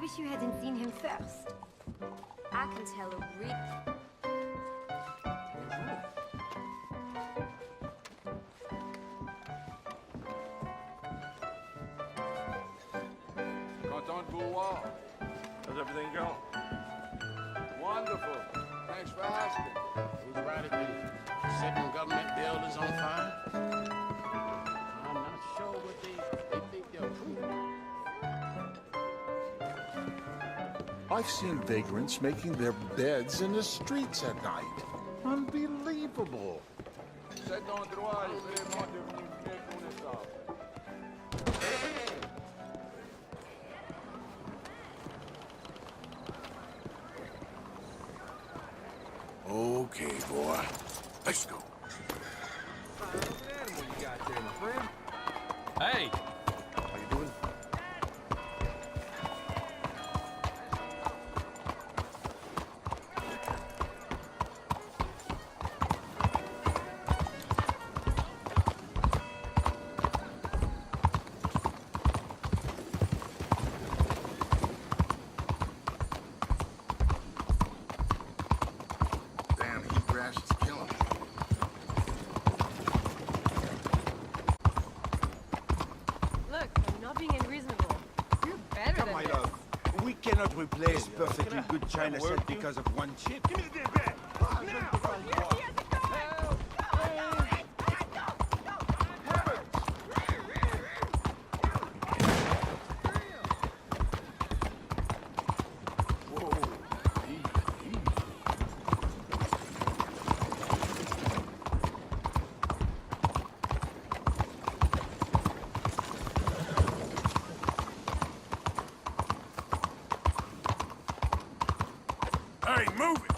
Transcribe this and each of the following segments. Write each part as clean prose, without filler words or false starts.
wish you hadn't seen him first. I can tell a real... Content de vous voir. How's everything going? Wonderful. Thanks for asking. Who's right at the setting government buildings on fire? I'm not sure what they think they'll prove. I've seen vagrants making their beds in the streets at night. Unbelievable. Cet endroit est vraiment devenu méconnaissable. Okay, boy. Let's go. Animal you got there, my friend? Hey! How you doing? Damn heat rash is killing me. Look, I'm not being unreasonable. You're better Come, than my this. love. We cannot replace perfectly good China set because of one chip. Give me the damn bag! Hey, move it!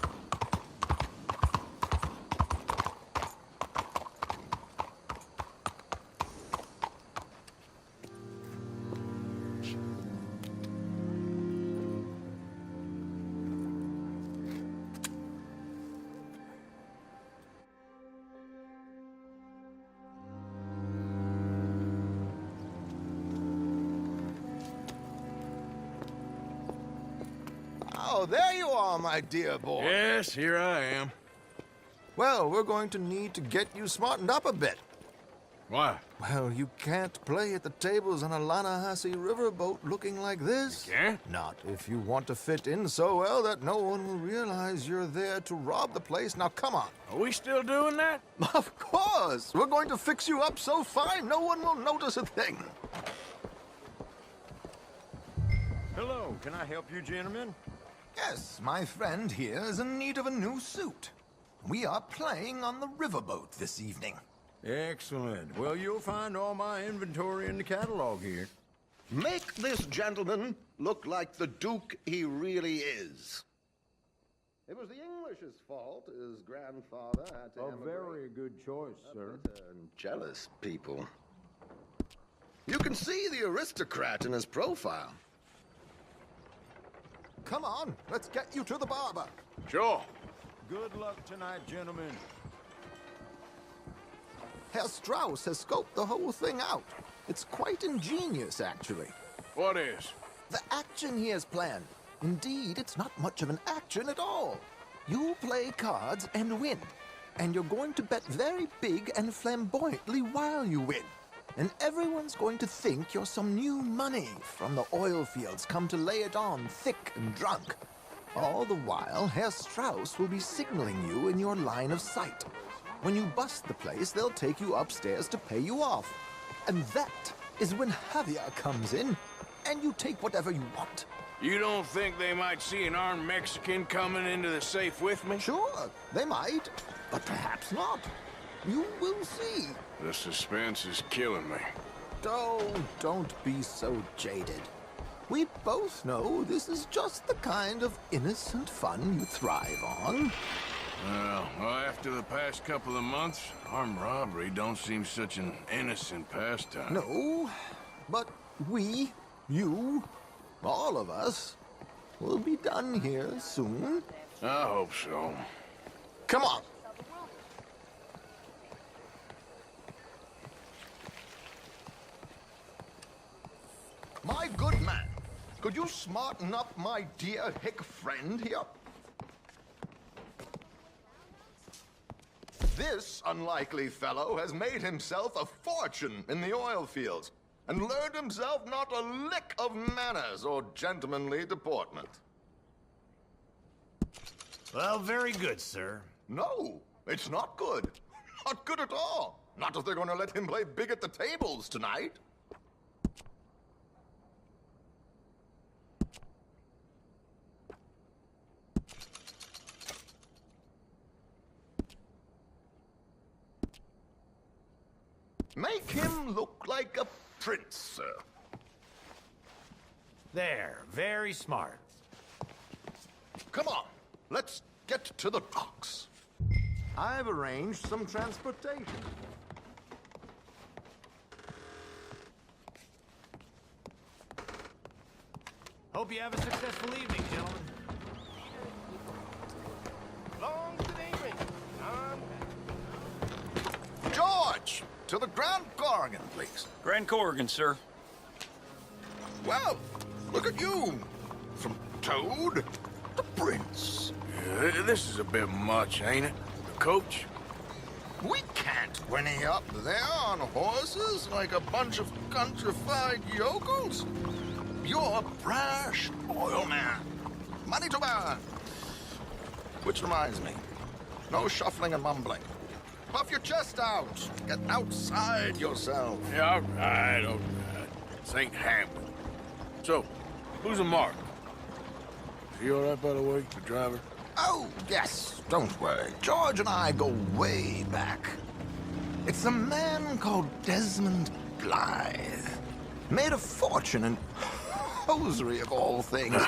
Oh, there you are, my dear boy. Yes, here I am. Well, we're going to need to get you smartened up a bit. Why? Well, you can't play at the tables on a Lannahechee riverboat looking like this. Can't? Not if you want to fit in so well that no one will realize you're there to rob the place. Now, come on. Are we still doing that? Of course. We're going to fix you up so fine no one will notice a thing. Hello, can I help you, gentlemen? Yes, my friend here is in need of a new suit. We are playing on the riverboat this evening. Excellent. Well, you'll find all my inventory in the catalog here. Make this gentleman look like the Duke he really is. It was the English's fault his grandfather had to A emigrate. very good choice, sir. Jealous people. You can see the aristocrat in his profile. Come on, let's get you to the barber. Sure. Good luck tonight, gentlemen. Herr Strauss has scoped the whole thing out. It's quite ingenious, actually. What is? The action he has planned. Indeed, it's not much of an action at all. You play cards and win. And you're going to bet very big and flamboyantly while you win. And everyone's going to think you're some new money from the oil fields come to lay it on thick and drunk. All the while, Herr Strauss will be signaling you in your line of sight. When you bust the place, they'll take you upstairs to pay you off. And that is when Javier comes in, and you take whatever you want. You don't think they might see an armed Mexican coming into the safe with me? Sure, they might, but perhaps not. You will see. The suspense is killing me. Oh, don't be so jaded. We both know this is just the kind of innocent fun you thrive on. Well, after the past couple of months, armed robbery don't seem such an innocent pastime. No, but we, you, all of us, will be done here soon. I hope so. Come on. My good man, Could you smarten up my dear hick friend here? This unlikely fellow has made himself a fortune in the oil fields and learned himself not a lick of manners or gentlemanly deportment. Well, very good, sir. No, it's not good. Not good at all. Not if they're going to let him play big at the tables tonight. Make him look like a prince, sir. There, very smart. Come on, let's get to the docks. I've arranged some transportation. Hope you have a successful evening, gentlemen. Long to the evening. George, to the Grand Corrigan, please. Grand Corrigan, sir. Well, look at you. From Toad to Prince. Yeah, this is a bit much, ain't it? The coach? We can't whinny up there on horses like a bunch of countrified yokels. You're a brash oil man. Money to burn. Which reminds me, no shuffling and mumbling. Puff your chest out. Get outside yourself. Yeah, all right. This ain't happening. So, who's a mark? Is he all right, by the way, the driver? Oh, yes, don't worry. George and I go way back. It's a man called Desmond Blythe. Made a fortune in hosiery of all things.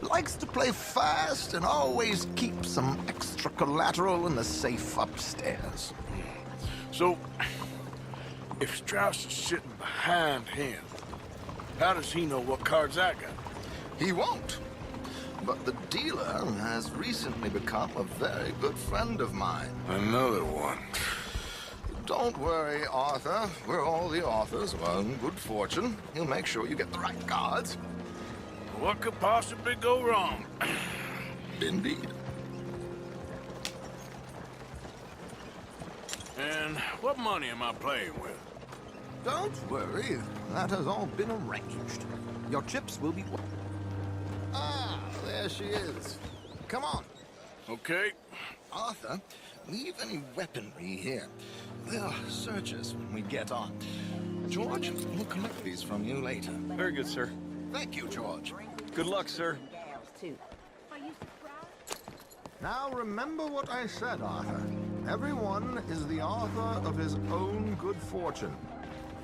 Likes to play fast and always keeps some extra collateral in the safe upstairs. So, if Strauss is sitting behind him, how does he know what cards I got? He won't. But the dealer has recently become a very good friend of mine. Another one. Don't worry, Arthur. We're all the authors of our own good fortune. He'll make sure you get the right cards. What could possibly go wrong? Indeed. And what money am I playing with? Don't worry. That has all been arranged. Your chips will be... Ah, there she is. Come on. Okay. Arthur, leave any weaponry here. They'll search us when we get on. George, we'll collect these from you later. Very good, sir. Thank you, George. Good luck, sir. Now remember what I said, Arthur. Everyone is the author of his own good fortune.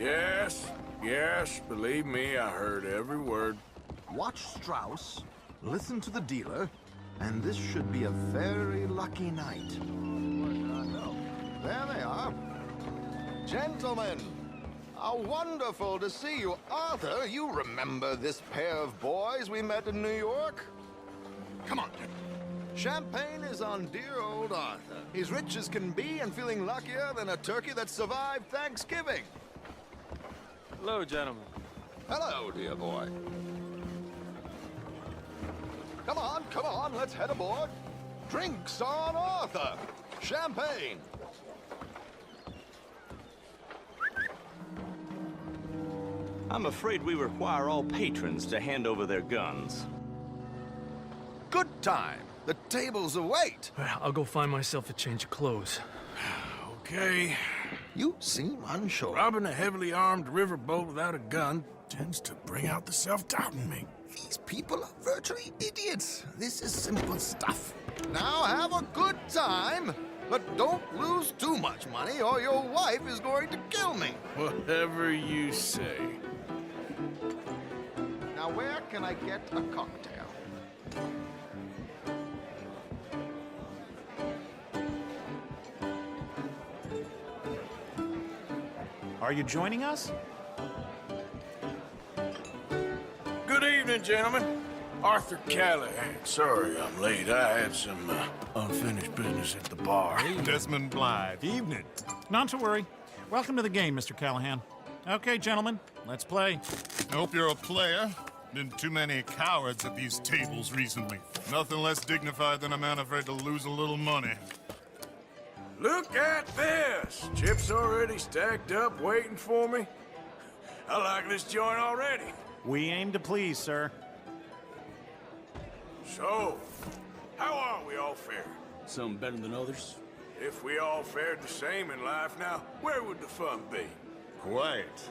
Yes, believe me, I heard every word. Watch Strauss, listen to the dealer, and this should be a very lucky night. There they are. Gentlemen, how wonderful to see you. Arthur, you remember this pair of boys we met in New York? Come on. Champagne is on dear old Arthur. He's rich as can be and feeling luckier than a turkey that survived Thanksgiving. Hello, gentlemen. Hello, dear boy. Come on, let's head aboard. Drinks on Arthur. Champagne. I'm afraid we require all patrons to hand over their guns. Good time. The tables await. I'll go find myself a change of clothes. Okay. You seem unsure. Robbing a heavily armed riverboat without a gun tends to bring out the self-doubt in me. These people are virtually idiots. This is simple stuff. Now have a good time, but don't lose too much money or your wife is going to kill me. Whatever you say. Now where can I get a cocktail? Are you joining us? Good evening, gentlemen. Arthur Callahan. Sorry I'm late. I had some unfinished business at the bar. Desmond Blythe. Evening. Not to worry. Welcome to the game, Mr. Callahan. Okay, gentlemen, let's play. I hope you're a player. Been too many cowards at these tables recently. Nothing less dignified than a man afraid to lose a little money. Look at this! Chips already stacked up, waiting for me. I like this joint already. We aim to please, sir. So, how are we all fared? Some better than others. If we all fared the same in life now, where would the fun be? Quiet.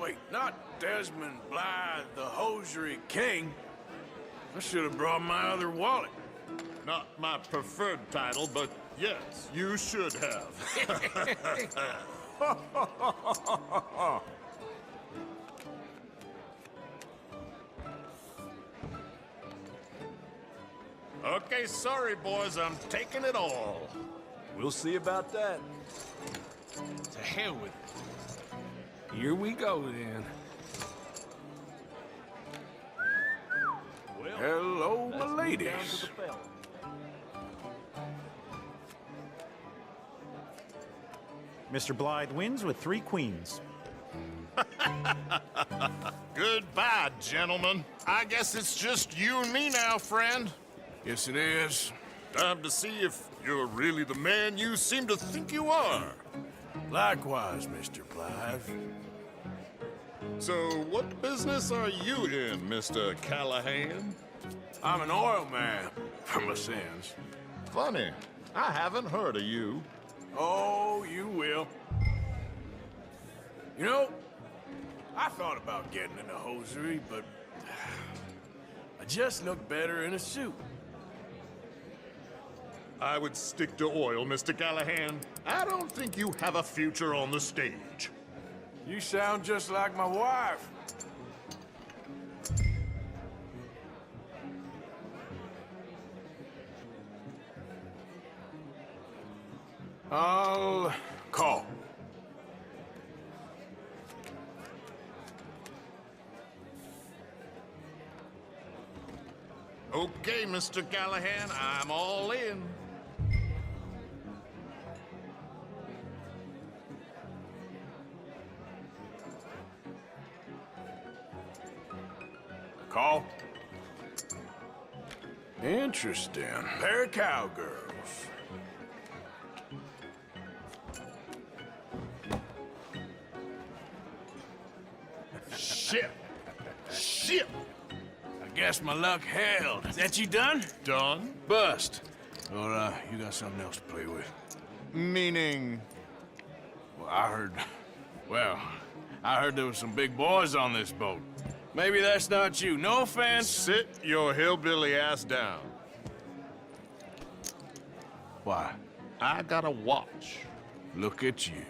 Wait, not Desmond Blythe, the hosiery king. I should have brought my other wallet. Not my preferred title, but yes, you should have. Okay, sorry, boys, I'm taking it all. We'll see about that. To hell with it. Here we go, then. Well, Hello, my ladies. down to the bell. Mr. Blythe wins with 3 queens. Goodbye, gentlemen. I guess it's just you and me now, friend. Yes, it is. Time to see if you're really the man you seem to think you are. Likewise, Mr. Blythe. So, what business are you in, Mr. Callahan? I'm an oil man, for my sins. Funny, I haven't heard of you. Oh, you will. You know, I thought about getting into hosiery, but I just look better in a suit. I would stick to oil, Mr. Callahan. I don't think you have a future on the stage. You sound just like my wife. I'll call. Okay, Mr. Callahan, I'm all in. Call. Interesting. Pair of cowgirls. Shit! Shit! I guess my luck held. That you done? Done? Bust. Or, you got something else to play with? Meaning... Well, I heard there was some big boys on this boat. Maybe that's not you. No offense. Sit your hillbilly ass down. Why? I got a watch. Look at you.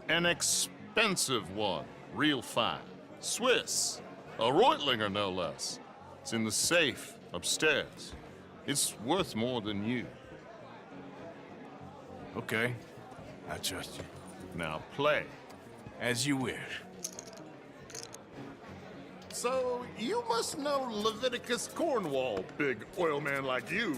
An expensive one. Real fine. Swiss. A Reutlinger, no less. It's in the safe upstairs. It's worth more than you. Okay. I trust you. Now play. As you wish. So, you must know Leviticus Cornwall, big oil man like you.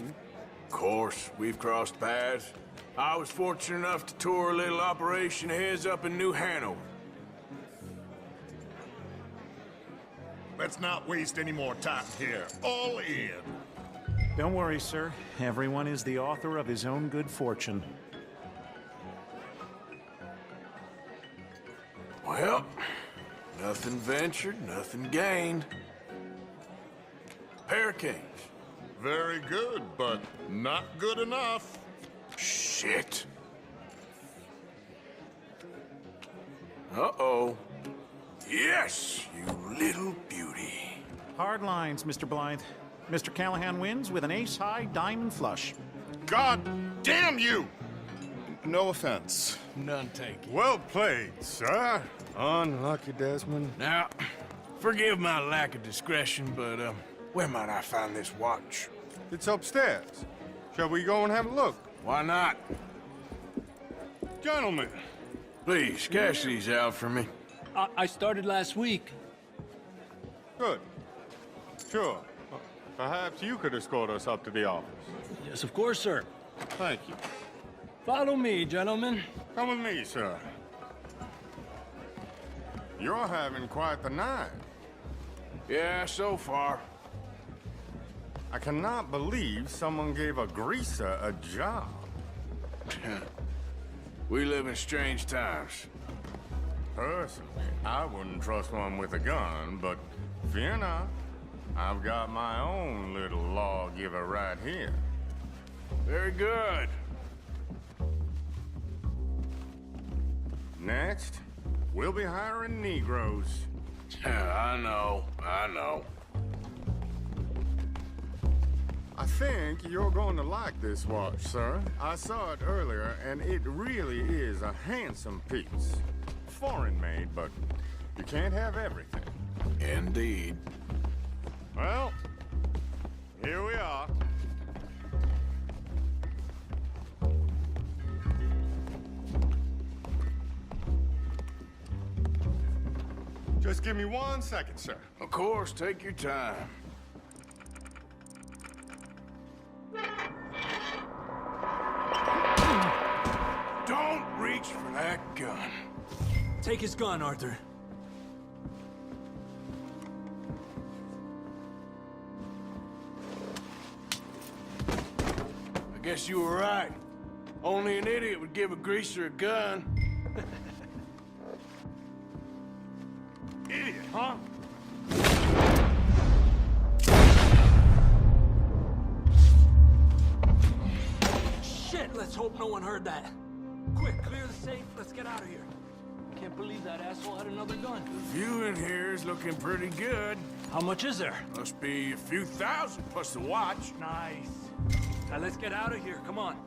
Of course, we've crossed paths. I was fortunate enough to tour a little operation of his up in New Hanover. Let's not waste any more time here. All in. Don't worry, sir. Everyone is the author of his own good fortune. Well, nothing ventured, nothing gained. Pair of kings. Very good, but not good enough. Shit. Uh-oh. Yes, you little beauty. Hard lines, Mr. Blythe. Mr. Callahan wins with an ace-high diamond flush. God damn you! No offense. None taken. Well played, sir. Unlucky, Desmond. Now, forgive my lack of discretion, but, where might I find this watch? It's upstairs. Shall we go and have a look? Why not? Gentlemen. Please, cash these out for me. I started last week. Good. Sure. Perhaps you could escort us up to the office. Yes, of course, sir. Thank you. Follow me, gentlemen. Come with me, sir. You're having quite the night. Yeah, so far. I cannot believe someone gave a greaser a job. We live in strange times. Personally, I wouldn't trust one with a gun, but fear not. I've got my own little lawgiver right here. Very good. Next, we'll be hiring Negroes. I know. I think you're going to like this watch, sir. I saw it earlier, and it really is a handsome piece. Foreign made, but you can't have everything. Indeed. Well, here we are. Just give me 1 second, sir. Of course, take your time. Don't reach for that gun. Take his gun, Arthur. I guess you were right. Only an idiot would give a greaser a gun. Idiot, huh? Shit, let's hope no one heard that. Quick, clear the safe. Let's get out of here. Can't believe that asshole had another gun. The view in here is looking pretty good. How much is there? Must be a few thousand plus the watch. Nice. Now let's get out of here. Come on.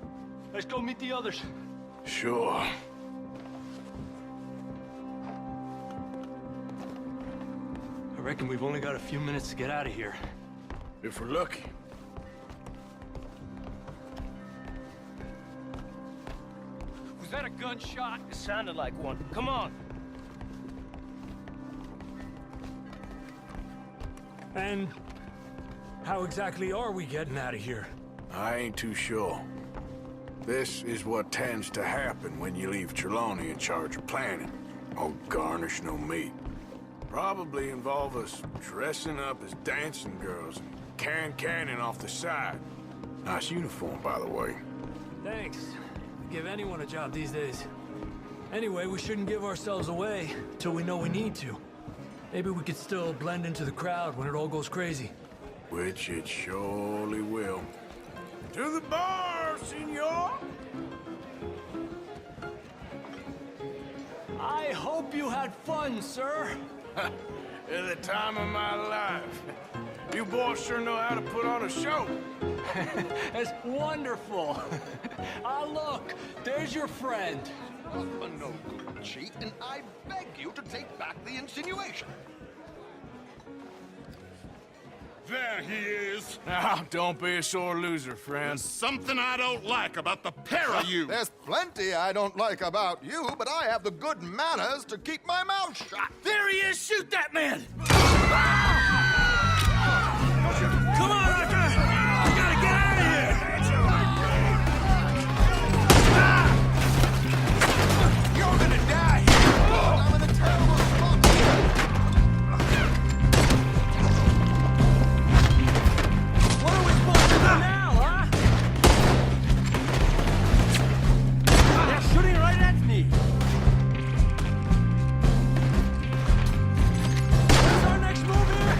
Let's go meet the others. Sure. I reckon we've only got a few minutes to get out of here. If we're lucky. Was that a gunshot? It sounded like one. Come on. And how exactly are we getting out of here? I ain't too sure. This is what tends to happen when you leave Trelawney in charge of planning. Oh, garnish no meat. Probably involve us dressing up as dancing girls and carrying cannon off the side. Nice uniform, by the way. Thanks. Give anyone a job these days. Anyway, we shouldn't give ourselves away till we know we need to. Maybe we could still blend into the crowd when it all goes crazy. Which it surely will. To the bar, senor! I hope you had fun, sir. At the time of my life. You boys sure know how to put on a show. That's wonderful. Ah, look, there's your friend. No good cheat, and I beg you to take back the insinuation. There he is. Now, don't be a sore loser, friend. There's something I don't like about the pair of you. There's plenty I don't like about you, but I have the good manners to keep my mouth shut. There he is! Shoot that man! Come on, Arthur! We gotta get out of here! You're gonna die here! I'm in a terrible spot! What are we supposed to do now, huh? They're shooting right at me! What's our next move here?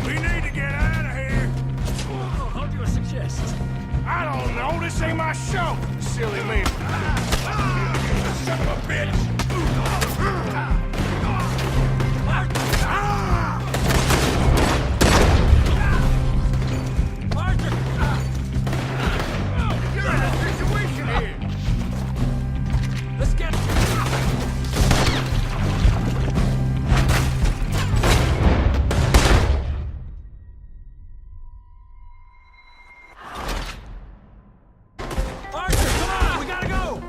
We need to get out of here. How do you suggest? I don't know. This ain't my show. Silly me. Son of a bitch. You're in a situation here. Let's get... Arthur, come on! We gotta go!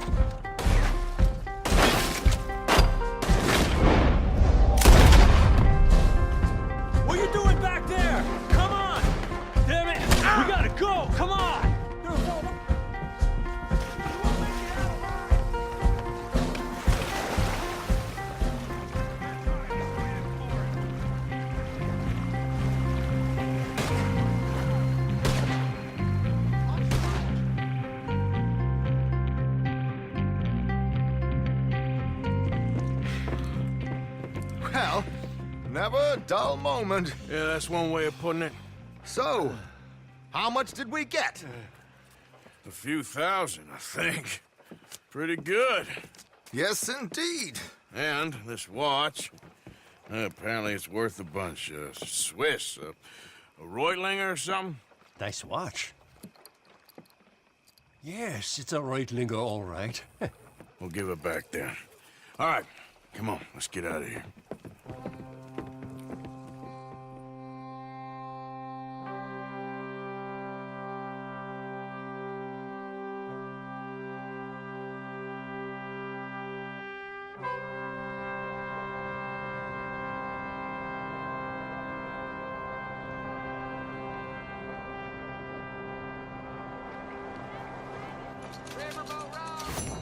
Never a dull moment. Yeah, that's one way of putting it. So, how much did we get? A few thousand, I think. Pretty good. Yes, indeed. And this watch, apparently it's worth a bunch. Swiss, a Reutlinger or something? Nice watch. Yes, it's a Reutlinger, all right. We'll give it back then. All right, come on, let's get out of here.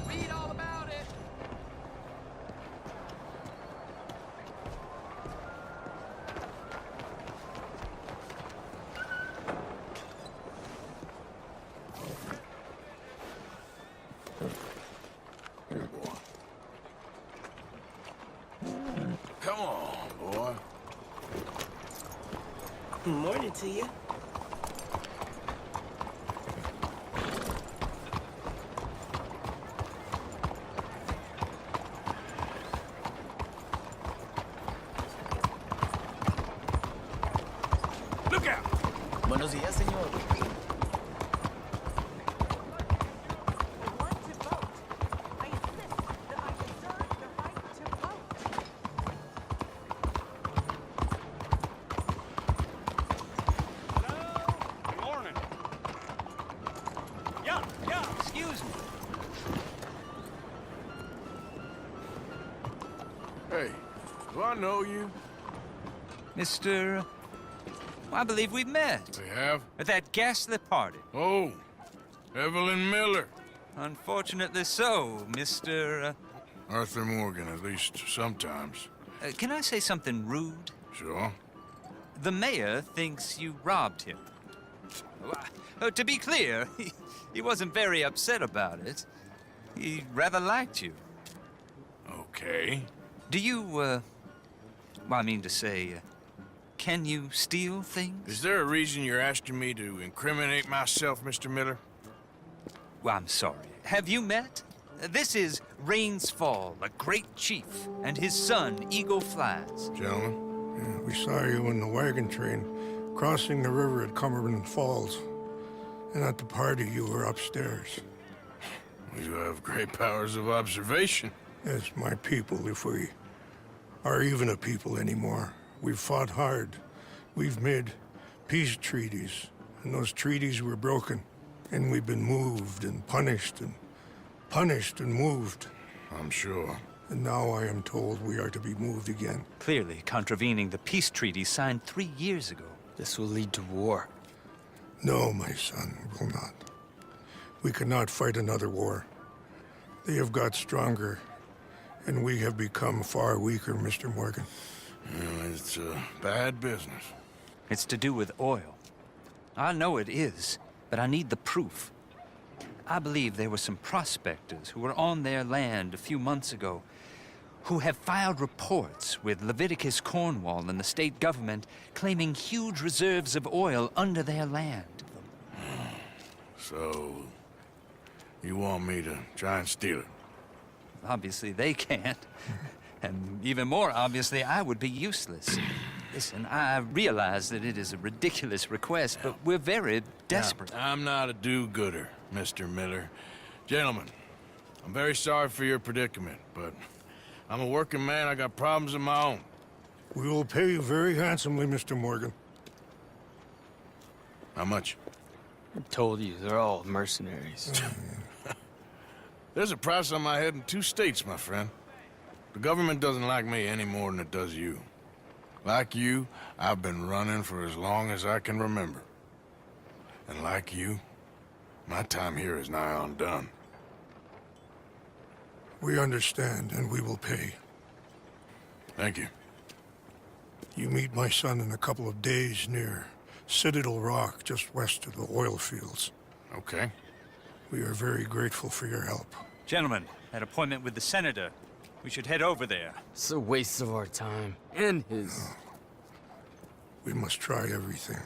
Read all about it. Come on, boy. Morning to you. Look out! Buenos días, señor. Excuse me. Hey, do I know you? Mr. I believe we've met. We have? At that ghastly party. Oh, Evelyn Miller. Unfortunately so, Mr. Arthur Morgan, at least sometimes. Can I say something rude? Sure. The mayor thinks you robbed him. To be clear, he wasn't very upset about it. He rather liked you. Okay. Do you, well, I mean to say, can you steal things? Is there a reason you're asking me to incriminate myself, Mr. Miller? Well, I'm sorry. Have you met? This is Rains Fall, a great chief, and his son, Eagle Flies. Gentlemen? Yeah, we saw you in the wagon train, crossing the river at Cumberland Falls. And at the party, you were upstairs. You have great powers of observation. Yes, my people, if we are even a people anymore. We've fought hard. We've made peace treaties, and those treaties were broken. And we've been moved and punished and moved. I'm sure. And now I am told we are to be moved again. Clearly contravening the peace treaty signed 3 years ago. This will lead to war. No, my son, it will not. We cannot fight another war. They have got stronger, and we have become far weaker, Mr. Morgan. Yeah, it's a bad business. It's to do with oil. I know it is, but I need the proof. I believe there were some prospectors who were on their land a few months ago who have filed reports with Leviticus Cornwall and the state government claiming huge reserves of oil under their land. So, you want me to try and steal it? Obviously they can't. And even more obviously, I would be useless. Listen, I realize that it is a ridiculous request, but we're very desperate. Now, I'm not a do-gooder, Mr. Miller. Gentlemen, I'm very sorry for your predicament, but I'm a working man. I got problems of my own. We will pay you very handsomely, Mr. Morgan. How much? I told you, they're all mercenaries. There's a price on my head in 2 states, my friend. The government doesn't like me any more than it does you. Like you, I've been running for as long as I can remember. And like you, my time here is nigh undone. We understand, and we will pay. Thank you. You meet my son in a couple of days near Citadel Rock, just west of the oil fields. Okay. We are very grateful for your help. Gentlemen, that appointment with the senator. We should head over there. It's a waste of our time. And his. We must try everything.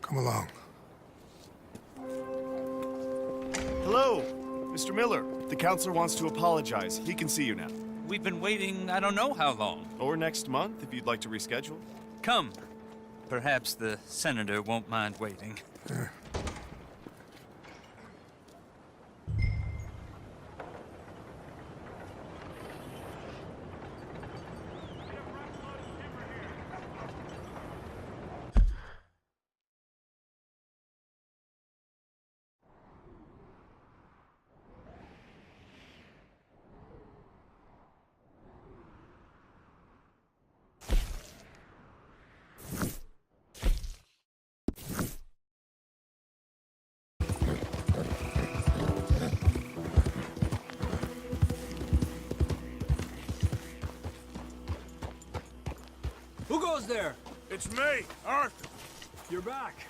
Come along. Hello, Mr. Miller. The counselor wants to apologize. He can see you now. We've been waiting I don't know how long. Or next month, if you'd like to reschedule. Come. Perhaps the senator won't mind waiting. Who goes there? It's me, Arthur. You're back.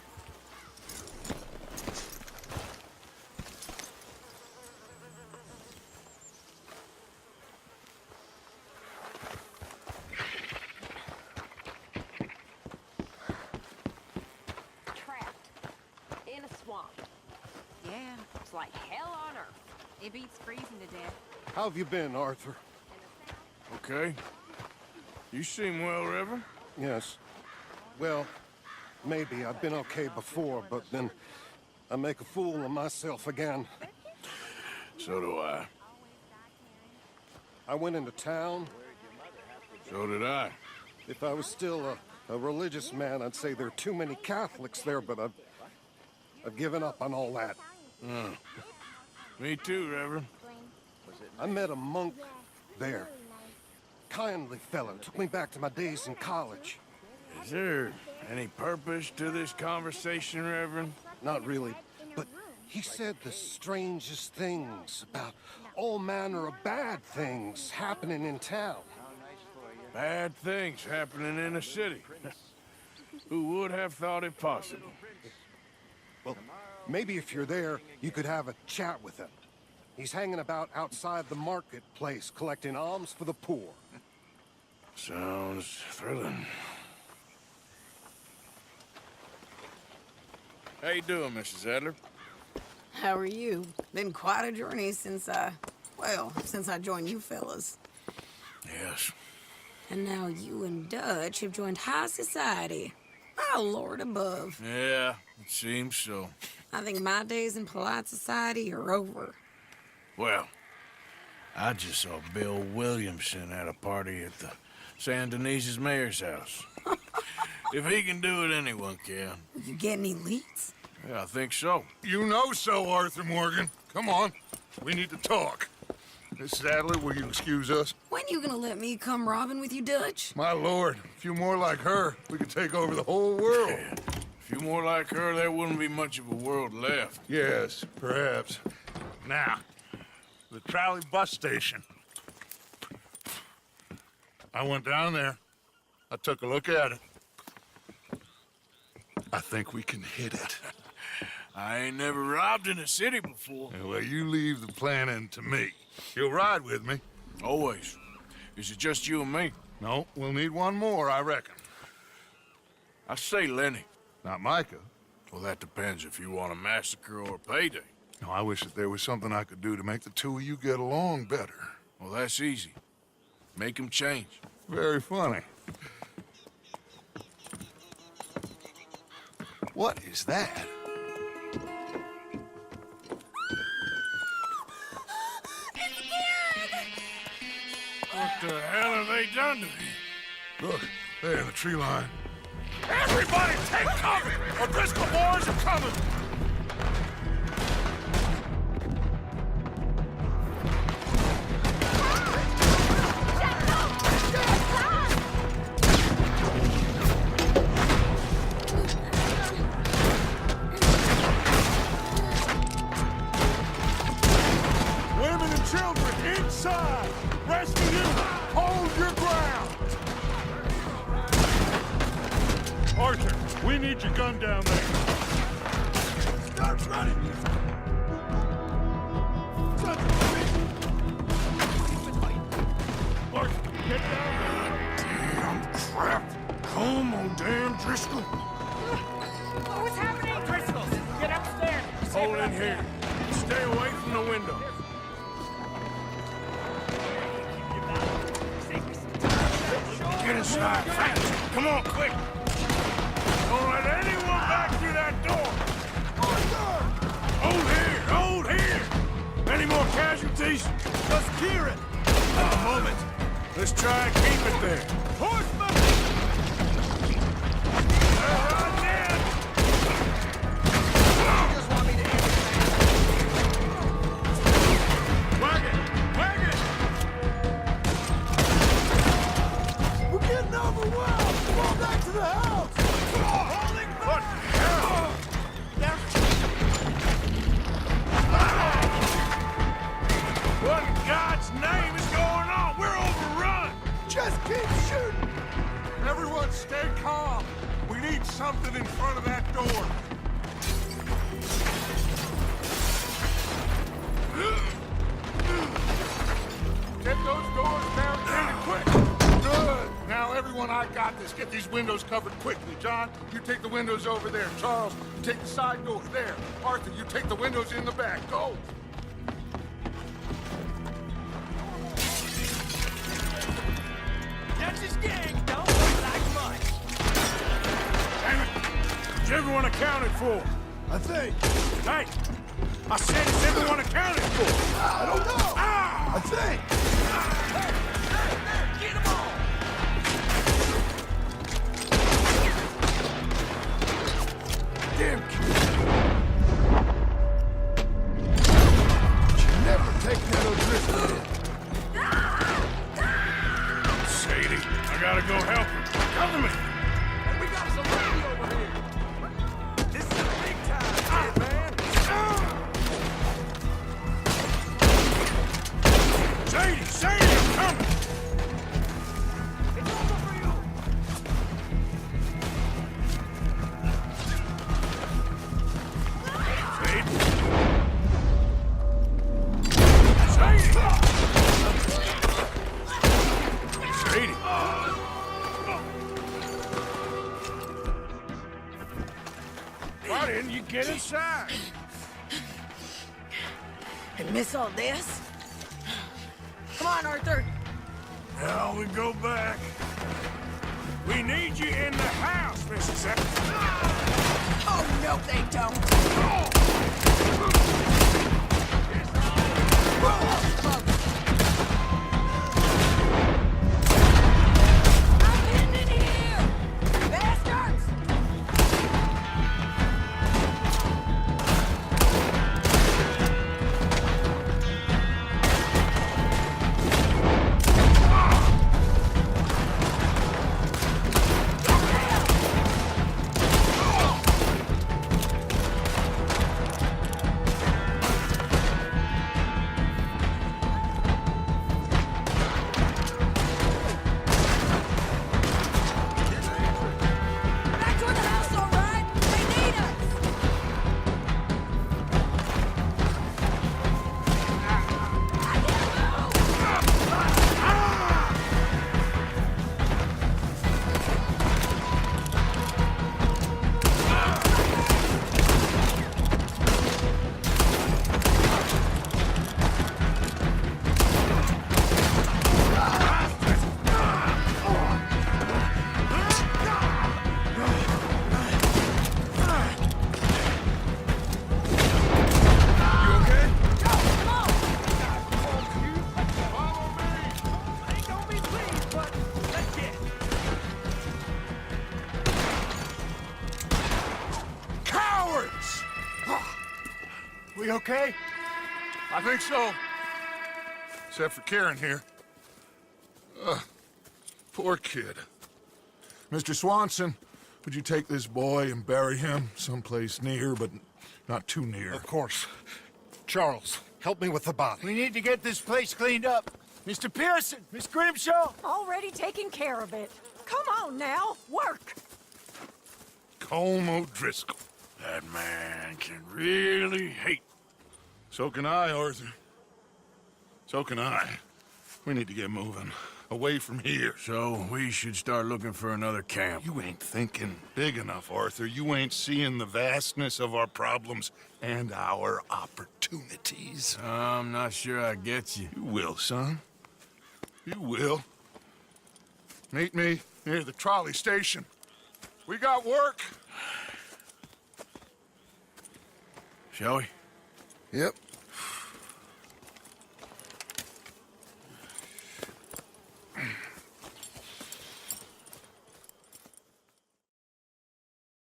Trapped. In a swamp. Yeah, it's like hell on earth. It beats freezing to death. How have you been, Arthur? Okay. You seem well, Reverend. Yes. Well, maybe. I've been okay before, but then I make a fool of myself again. So do I. I went into town. So did I. If I was still a religious man, I'd say there are too many Catholics there, but I've given up on all that. Me too, Reverend. I met a monk there. Kindly fellow. Took me back to my days in college. Is there any purpose to this conversation, Reverend? Not really, but he said the strangest things about all manner of bad things happening in town. Bad things happening in a city. Who would have thought it possible? Well, maybe if you're there, you could have a chat with him. He's hanging about outside the marketplace, collecting alms for the poor. Sounds thrilling. How you doing, Mrs. Adler? How are you? Been quite a journey since I joined you fellas. Yes. And now you and Dutch have joined high society. My lord above. Yeah, it seems so. I think my days in polite society are over. Well, I just saw Bill Williamson at a party at the San Denis's mayor's house. If he can do it, anyone can. Did you get any leads? Yeah, I think so. You know so, Arthur Morgan. Come on. We need to talk. Miss Adler, will you excuse us? When you gonna let me come robbing with you, Dutch? My lord, a few more like her, we could take over the whole world. Yeah. A few more like her, there wouldn't be much of a world left. Yes, perhaps. Now, the trolley bus station. I went down there. I took a look at it. I think we can hit it. I ain't never robbed in a city before. Well, you leave the planning to me. You'll ride with me? Always. Is it just you and me? No, we'll need one more, I reckon. I say Lenny. Not Micah. Well, that depends if you want a massacre or a payday. No, I wish that there was something I could do to make the two of you get along better. Well, that's easy. Make them change. Very funny. What is that? What the hell have they done to me? Look, there in the tree line. Everybody take cover! O'Driscoll boys are coming! Women and children inside! Rest of you, hold your ground! Arthur, we need your gun down there. Start running! Arthur, get down there! Damn crap! Come on, damn Driscoll. What's happening? Driscoll, get upstairs. Hold in here. Stay away from the window. Get inside, fast. Come on, quick. Don't let anyone back through that door. Hold here. Any more casualties? Let's clear it. At the moment. Let's try and keep it there. Horsemen! Something in front of that door. Get those doors barricaded quick. Good. Now, everyone, I got this. Get these windows covered quickly. John, you take the windows over there. Charles, you take the side doors there. Arthur, you take the windows in the back. Go. That's his gang. Don't look like much. Is everyone accounted for? I think. Hey! I said, is everyone accounted for? I don't know. I think. Hey, get them all! Damn kid. Should never take that O'Driscoll in. Sadie, I gotta go help him. Cover me! We got some lady over here! This is a big time kid, man! Sadie, I'm coming! It's over for you! Sadie! Why didn't you get inside? And miss all this? Come on, Arthur. Now we go back. We need you in the house, Mrs. Oh, no, they don't. I'm getting in here! Bastards! Back toward the house, all right? They need us! Cowards! We okay? I think so. Except for Karen here. Poor kid. Mr. Swanson, would you take this boy and bury him someplace near, but not too near? Of course. Charles, help me with the body. We need to get this place cleaned up. Mr. Pearson, Miss Grimshaw. Already taking care of it. Come on now, work. Colm O'Driscoll. That man can really hate. So can I, Arthur. So can I. We need to get moving. away from here. So we should start looking for another camp. You ain't thinking big enough, Arthur. You ain't seeing the vastness of our problems and our opportunities. I'm not sure I get you. You will, son. You will. Meet me near the trolley station. We got work. Shall we? Yep.